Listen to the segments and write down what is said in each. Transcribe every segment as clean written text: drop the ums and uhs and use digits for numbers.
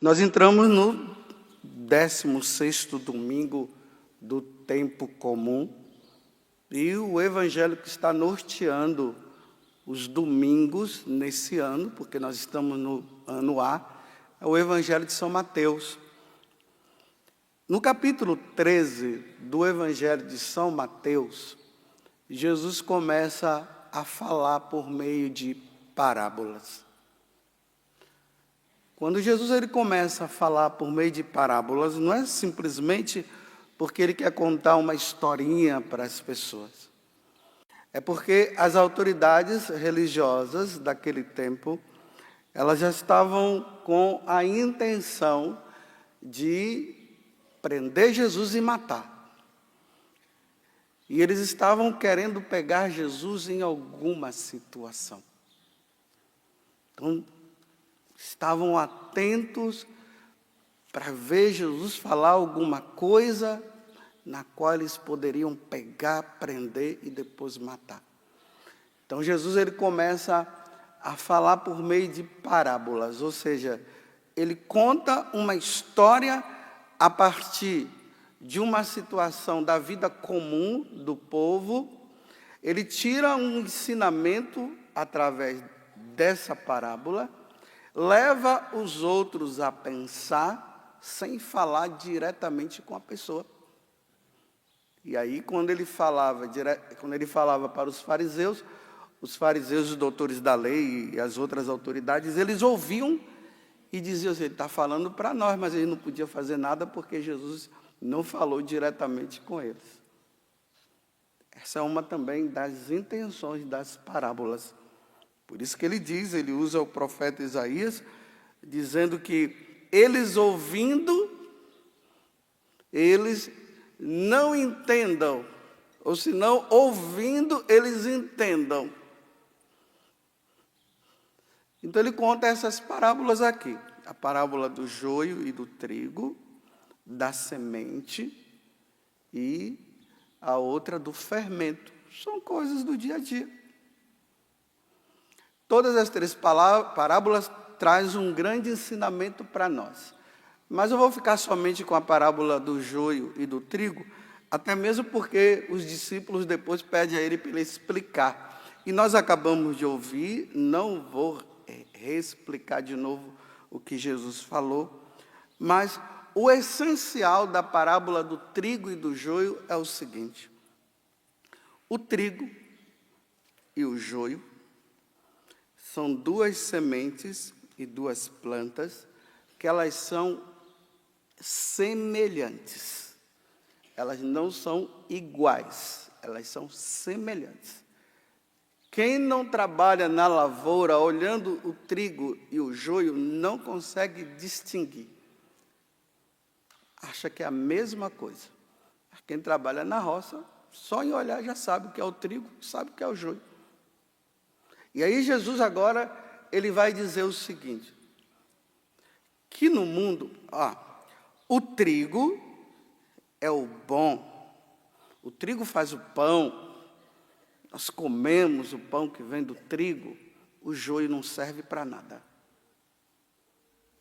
Nós entramos no 16º domingo do tempo comum e o evangelho que está norteando os domingos nesse ano, porque nós estamos no ano A, é o evangelho de São Mateus. No capítulo 13 do evangelho de São Mateus, Jesus começa a falar por meio de parábolas. Quando Jesus ele começa a falar por meio de parábolas, não é simplesmente porque ele quer contar uma historinha para as pessoas. É porque as autoridades religiosas daquele tempo, elas já estavam com a intenção de prender Jesus e matar. E eles estavam querendo pegar Jesus em alguma situação. Então, estavam atentos para ver Jesus falar alguma coisa na qual eles poderiam pegar, prender e depois matar. Então Jesus ele começa a falar por meio de parábolas, ou seja, ele conta uma história a partir de uma situação da vida comum do povo, ele tira um ensinamento através dessa parábola, leva os outros a pensar sem falar diretamente com a pessoa. E aí, quando ele falava para os fariseus, os doutores da lei e as outras autoridades, eles ouviam e diziam assim, ele está falando para nós, mas ele não podia fazer nada porque Jesus não falou diretamente com eles. Essa é uma também das intenções das parábolas. Por isso que ele usa o profeta Isaías, dizendo que eles ouvindo, eles não entendam, ou se não ouvindo, eles entendam. Então ele conta essas parábolas aqui, a parábola do joio e do trigo, da semente e a outra do fermento. São coisas do dia a dia. Todas as três parábolas trazem um grande ensinamento para nós. Mas eu vou ficar somente com a parábola do joio e do trigo, até mesmo porque os discípulos depois pedem a ele para ele explicar. E nós acabamos de ouvir, não vou reexplicar de novo o que Jesus falou, mas o essencial da parábola do trigo e do joio é o seguinte: o trigo e o joio são duas sementes e duas plantas que elas são semelhantes. Elas não são iguais, elas são semelhantes. Quem não trabalha na lavoura, olhando o trigo e o joio, não consegue distinguir. Acha que é a mesma coisa. Quem trabalha na roça, só em olhar já sabe o que é o trigo, sabe o que é o joio. E aí Jesus agora, ele vai dizer o seguinte, que no mundo, o trigo é o bom, o trigo faz o pão, nós comemos o pão que vem do trigo, o joio não serve para nada.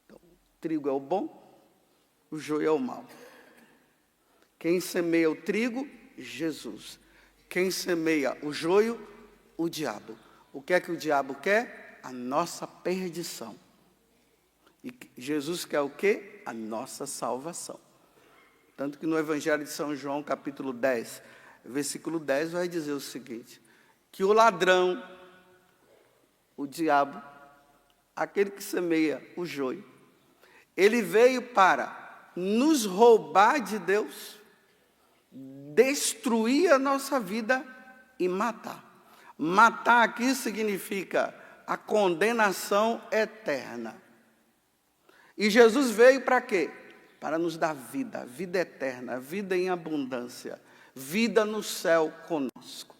Então, o trigo é o bom, o joio é o mal. Quem semeia o trigo? Jesus. Quem semeia o joio? O diabo. O que é que o diabo quer? A nossa perdição. E Jesus quer o quê? A nossa salvação. Tanto que no Evangelho de São João, capítulo 10, versículo 10, vai dizer o seguinte, que o ladrão, o diabo, aquele que semeia o joio, ele veio para nos roubar de Deus, destruir a nossa vida e matar. Matar aqui significa a condenação eterna. E Jesus veio para quê? Para nos dar vida, vida eterna, vida em abundância, vida no céu conosco.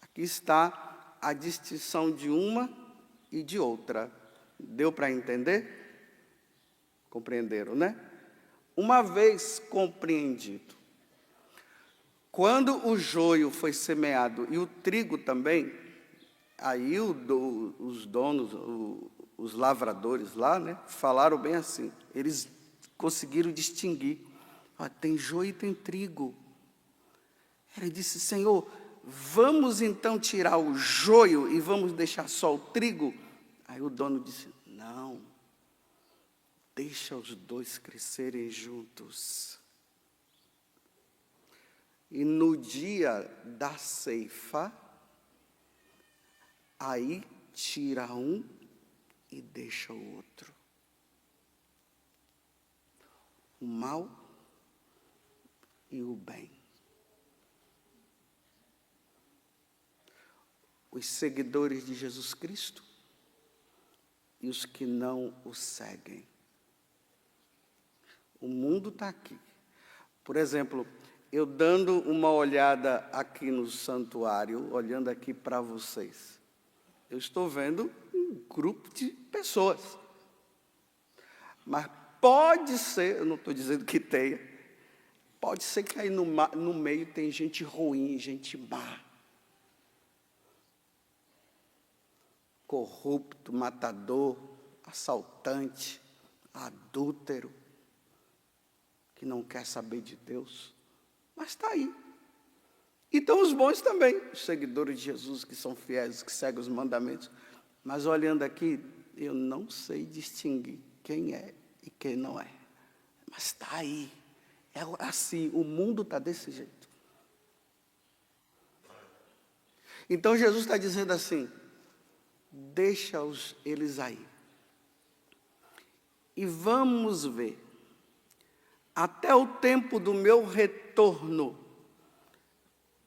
Aqui está a distinção de uma e de outra. Deu para entender? Compreenderam, né? Uma vez compreendido, quando o joio foi semeado e o trigo também, aí os donos, os lavradores lá, né, falaram bem assim. Eles conseguiram distinguir. Tem joio e tem trigo. Ele disse: Senhor, vamos então tirar o joio e vamos deixar só o trigo? Aí o dono disse: não, deixa os dois crescerem juntos. E no dia da ceifa, aí tira um e deixa o outro. O mal e o bem. Os seguidores de Jesus Cristo e os que não o seguem. O mundo está aqui. Por exemplo, eu dando uma olhada aqui no santuário, olhando aqui para vocês, eu estou vendo um grupo de pessoas. Mas pode ser, eu não estou dizendo que tenha, pode ser que aí no meio tem gente ruim, gente má. Corrupto, matador, assaltante, adúltero, que não quer saber de Deus, mas está aí. E estão os bons também, os seguidores de Jesus, que são fiéis, que seguem os mandamentos. Mas olhando aqui, eu não sei distinguir quem é e quem não é. Mas está aí. É assim, o mundo está desse jeito. Então Jesus está dizendo assim: deixa eles aí. E vamos ver, até o tempo do meu retorno,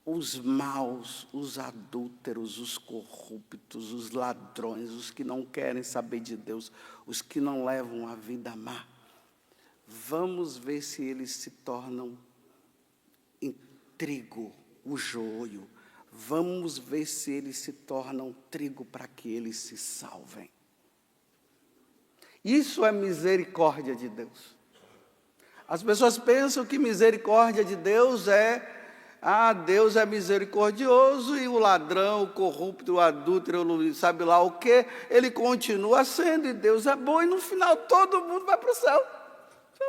os maus, os adúlteros, os corruptos, os ladrões, os que não querem saber de Deus, os que não levam a vida má, vamos ver se eles se tornam em trigo, o joio. Vamos ver se eles se tornam trigo para que eles se salvem. Isso é misericórdia de Deus. As pessoas pensam que misericórdia de Deus é: Deus é misericordioso e o ladrão, o corrupto, o adúltero, sabe lá o quê, ele continua sendo, e Deus é bom, e no final todo mundo vai para o céu.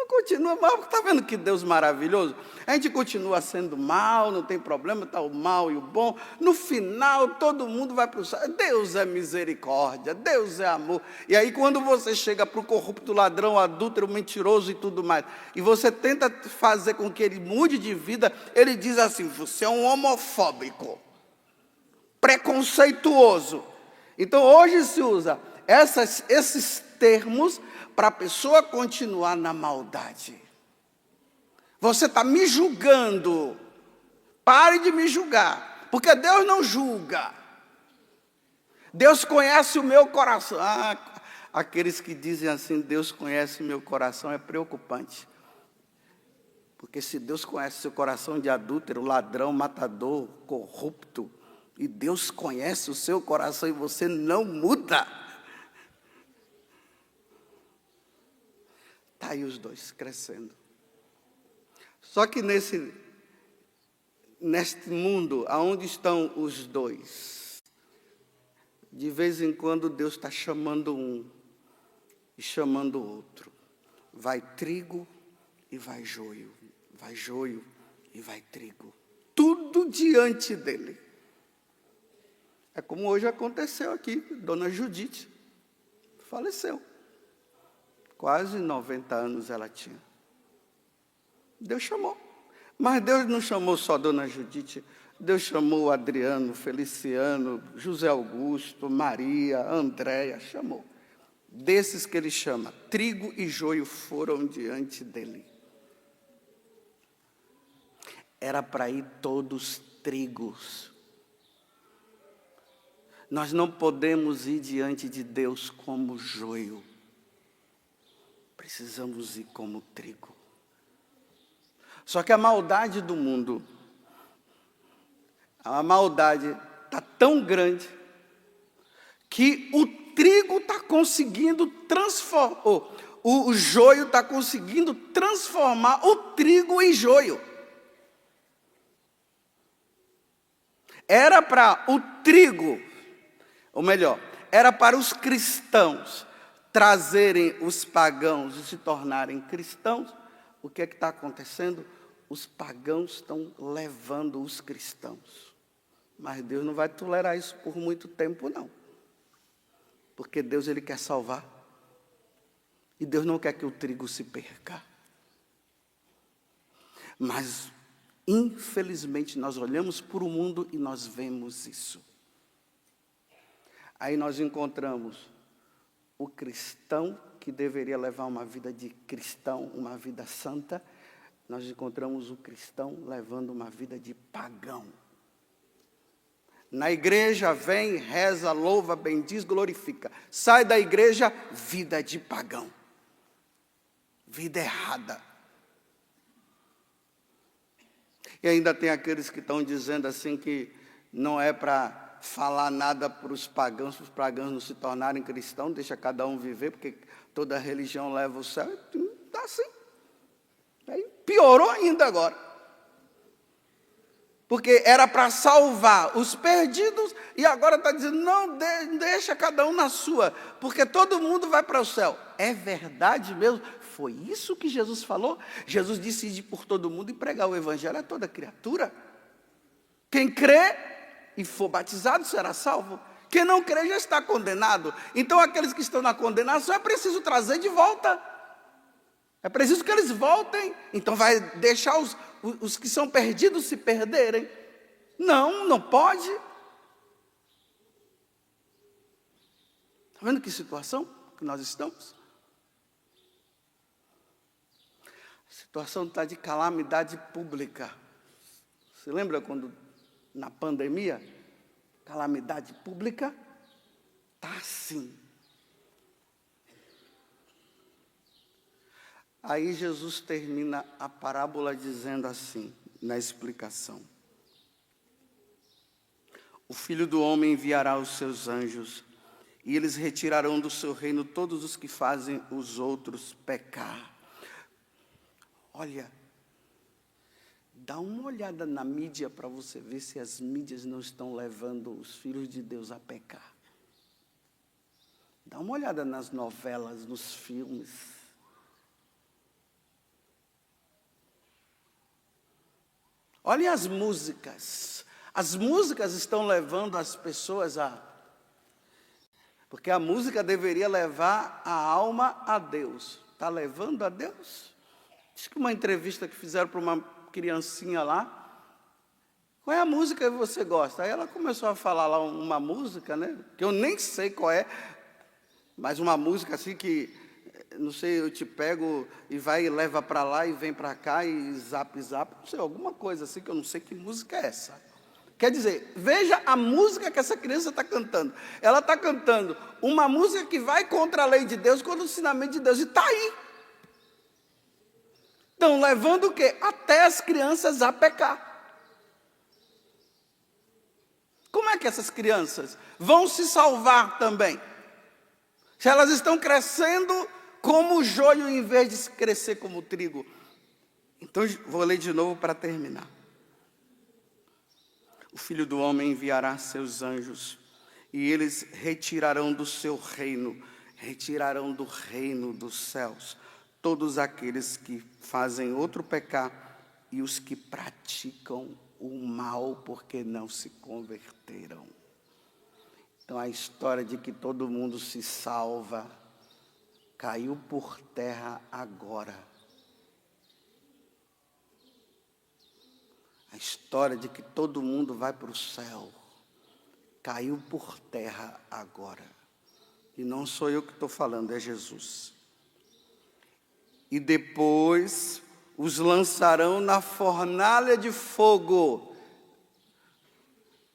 Continua mal, está vendo que Deus maravilhoso? A gente continua sendo mal, não tem problema, está o mal e o bom. No final, todo mundo vai para o céu. Deus é misericórdia, Deus é amor. E aí, quando você chega para o corrupto, ladrão, adúltero, mentiroso e tudo mais, e você tenta fazer com que ele mude de vida, ele diz assim: você é um homofóbico, preconceituoso. Então, hoje se usa esses termos para a pessoa continuar na maldade. Você está me julgando. Pare de me julgar, porque Deus não julga. Deus conhece o meu coração. Aqueles que dizem assim: Deus conhece o meu coração, é preocupante. Porque se Deus conhece seu coração de adúltero, ladrão, matador, corrupto, e Deus conhece o seu coração e você não muda, está aí os dois crescendo. Só que neste mundo, aonde estão os dois, de vez em quando Deus está chamando um e chamando o outro. Vai trigo e vai joio e vai trigo. Tudo diante dele. É como hoje aconteceu aqui, Dona Judite faleceu. Quase 90 anos ela tinha. Deus chamou. Mas Deus não chamou só Dona Judite. Deus chamou Adriano, Feliciano, José Augusto, Maria, Andréia, chamou. Desses que ele chama, trigo e joio foram diante dele. Era para ir todos trigos. Nós não podemos ir diante de Deus como joio. Precisamos ir como trigo. Só que a maldade do mundo, a maldade está tão grande que o trigo está conseguindo transformar, o joio está conseguindo transformar o trigo em joio. Era para o trigo, ou melhor, era para os cristãos trazerem os pagãos e se tornarem cristãos, o que é que está acontecendo? Os pagãos estão levando os cristãos. Mas Deus não vai tolerar isso por muito tempo, não. Porque Deus, Ele quer salvar. E Deus não quer que o trigo se perca. Mas, infelizmente, nós olhamos para o mundo e nós vemos isso. Aí nós encontramos o cristão que deveria levar uma vida de cristão, uma vida santa. Nós encontramos o cristão levando uma vida de pagão. Na igreja vem, reza, louva, bendiz, glorifica. Sai da igreja, vida de pagão. Vida errada. E ainda tem aqueles que estão dizendo assim que não é para falar nada para os pagãos não se tornarem cristãos, deixa cada um viver, porque toda religião leva ao céu. Está assim. Aí piorou ainda agora. Porque era para salvar os perdidos e agora está dizendo, não, deixa cada um na sua, porque todo mundo vai para o céu. É verdade mesmo? Foi isso que Jesus falou? Jesus disse ir por todo mundo e pregar o evangelho a toda criatura. Quem crê e for batizado será salvo. Quem não crê já está condenado. Então aqueles que estão na condenação é preciso trazer de volta. É preciso que eles voltem. Então vai deixar os que são perdidos se perderem? Não, não pode. Está vendo que situação que nós estamos? A situação está de calamidade pública. Você lembra quando, na pandemia, calamidade pública? Está assim. Aí Jesus termina a parábola dizendo assim, na explicação. O Filho do Homem enviará os seus anjos, e eles retirarão do seu reino todos os que fazem os outros pecar. Olha, dá uma olhada na mídia para você ver se as mídias não estão levando os filhos de Deus a pecar. Dá uma olhada nas novelas, nos filmes. Olhem as músicas. As músicas estão levando as pessoas a... Porque a música deveria levar a alma a Deus. Está levando a Deus? Diz que uma entrevista que fizeram para uma criancinha lá. Qual é a música que você gosta? Aí ela começou a falar lá uma música, né? Que eu nem sei qual é. Mas uma música assim que... Não sei, eu te pego e vai e leva para lá e vem para cá e zap, zap. Não sei, alguma coisa assim que eu não sei que música é essa. Quer dizer, veja a música que essa criança está cantando. Ela está cantando uma música que vai contra a lei de Deus, contra o ensinamento de Deus. E está aí. Estão levando o quê? Até as crianças a pecar. Como é que essas crianças vão se salvar também? Se elas estão crescendo como o joio em vez de crescer como o trigo. Então, vou ler de novo para terminar. O Filho do Homem enviará seus anjos, e eles retirarão do seu reino, retirarão do reino dos céus, todos aqueles que fazem outro pecar e os que praticam o mal porque não se converteram. Então, a história de que todo mundo se salva caiu por terra agora. A história de que todo mundo vai para o céu caiu por terra agora. E não sou eu que estou falando, é Jesus. E depois os lançarão na fornalha de fogo.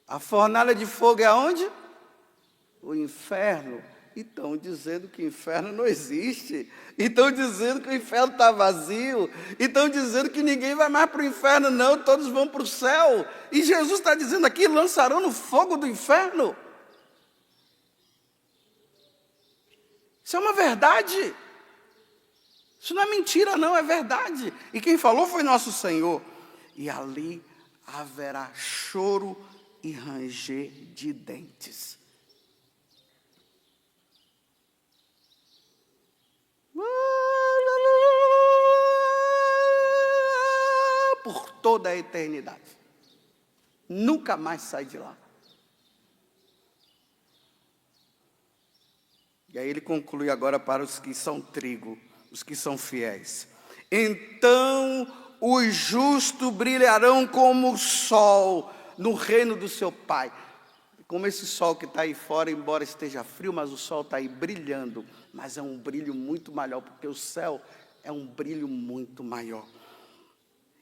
A fornalha de fogo é aonde? O inferno. E estão dizendo que o inferno não existe. E estão dizendo que o inferno está vazio. E estão dizendo que ninguém vai mais para o inferno, não. Todos vão para o céu. E Jesus está dizendo aqui, lançarão no fogo do inferno. Isso é uma verdade. Isso não é mentira, não, é verdade. E quem falou foi nosso Senhor. E ali haverá choro e ranger de dentes. por toda a eternidade. Nunca mais sai de lá. E aí ele conclui agora para os que são trigo, os que são fiéis. Então os justos brilharão como o sol no reino do seu Pai. Como esse sol que está aí fora, embora esteja frio, mas o sol está aí brilhando. Mas é um brilho muito maior, porque o céu é um brilho muito maior.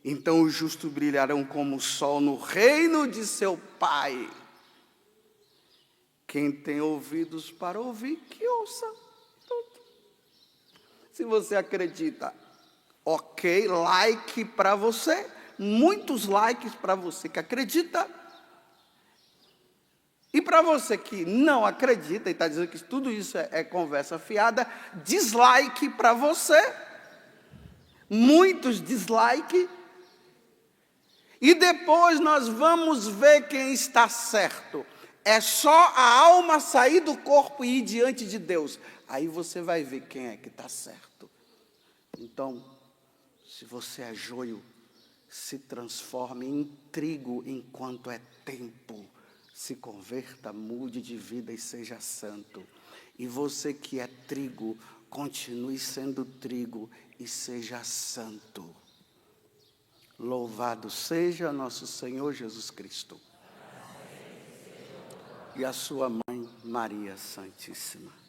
Então os justos brilharão como o sol no reino de seu Pai. Quem tem ouvidos para ouvir, que ouça tudo. Se você acredita, ok, like para você, muitos likes para você que acredita. E para você que não acredita e está dizendo que tudo isso é conversa fiada, dislike para você, muitos dislike. E depois nós vamos ver quem está certo. É só a alma sair do corpo e ir diante de Deus. Aí você vai ver quem é que está certo. Então, se você é joio, se transforme em trigo enquanto é tempo. Se converta, mude de vida e seja santo. E você que é trigo, continue sendo trigo e seja santo. Louvado seja nosso Senhor Jesus Cristo. E a sua mãe Maria Santíssima.